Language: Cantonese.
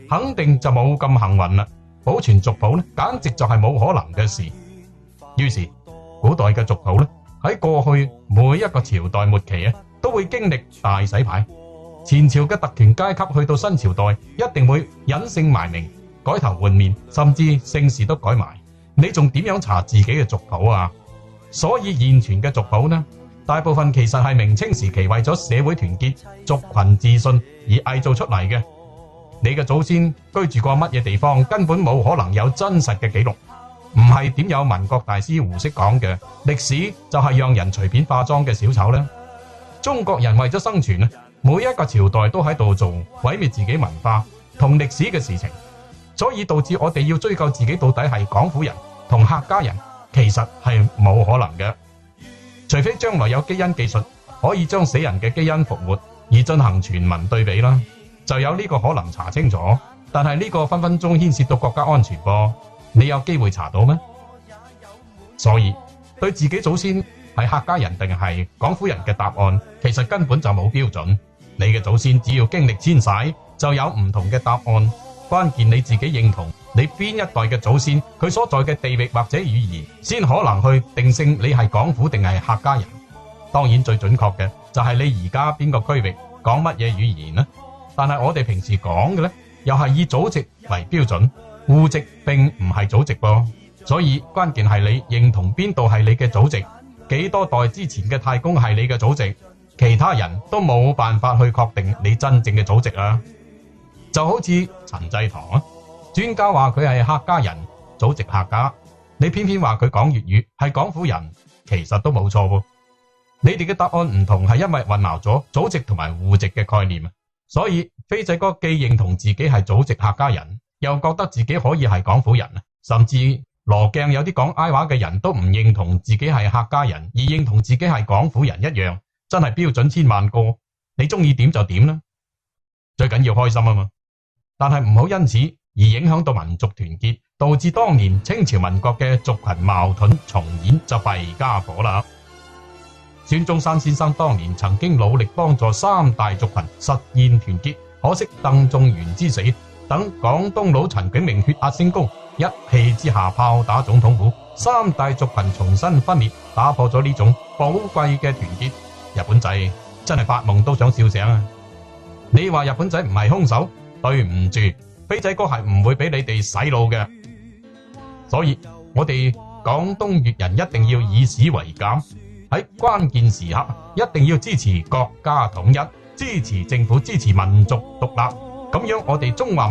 肯定就冇咁幸運啦。保存族譜呢，簡直就係冇可能嘅事。於是，古代嘅族譜呢，喺過去每一個朝代末期都會經歷大洗牌。前朝嘅特權階級去到新朝代，一定會隱姓埋名、改頭換面，甚至姓氏都改埋。你仲點樣查自己嘅族譜啊？所以現存嘅族譜呢，大部分其實係明清時期為咗社會團結、族群自信而偽造出嚟嘅。你嘅祖先居住過乜嘢地方，根本冇可能有真實嘅記錄。唔係點有民國大師胡適講嘅，歷史就係讓人隨便化妝嘅小丑呢？中國人為咗生存呢，每一個朝代都喺度做毀滅自己文化同歷史嘅事情，所以導致我哋要追究自己到底係廣府人同客家人，其實係冇可能嘅。除非將來有基因技術可以將死人嘅基因復活而進行全民對比啦，就有呢個可能查清楚。但係呢個分分鐘牽涉到國家安全噃，你有機會查到咩？所以對自己祖先係客家人定係廣府人嘅答案，其實根本就冇標準。你嘅祖先只要經歷遷徙，就有唔同嘅答案。關鍵你自己認同你邊一代嘅祖先，佢所在嘅地域或者語言，先可能去定性你係廣府定係客家人。當然最準確嘅就係你而家邊個區域講乜嘢語言呢？但係我哋平時講嘅呢，又係以祖籍為標準，戶籍並唔係祖籍噃。所以關鍵係你認同邊度係你嘅祖籍，幾多代之前嘅太公係你嘅祖籍，其他人都冇辦法去確定你真正嘅祖籍啊。就好似陳濟棠啊，專家話佢係客家人，祖籍客家，你偏偏話佢講粵語係廣府人，其實都冇錯喎。你哋嘅答案唔同係因為混淆咗祖籍同埋戶籍嘅概念啊。所以飛仔哥既認同自己係祖籍客家人，又覺得自己可以係廣府人，甚至羅鏡有啲講挨話嘅人都唔認同自己係客家人，而認同自己係廣府人一樣，真係標準千萬個，你中意點就點啦，最緊要開心啊嘛。但係唔好因此而影響到民族團結，導致當年清朝民國嘅族群矛盾重演，就弊家伙啦。孫中山先生當年曾經努力幫助三大族群實現團結，可惜鄧仲元之死，等廣東佬陳炯明血壓升高，一氣之下炮打總統府，三大族群重新分裂，打破咗呢種寶貴嘅團結。日本仔真係發夢都想笑醒啊！你話日本仔唔係兇手？對唔住，飛仔哥係唔會俾你哋洗腦嘅。所以我哋廣東粵人一定要以史為鑑，喺關鍵時刻一定要支持國家統一，支持政府，支持民族獨立，咁樣我哋中華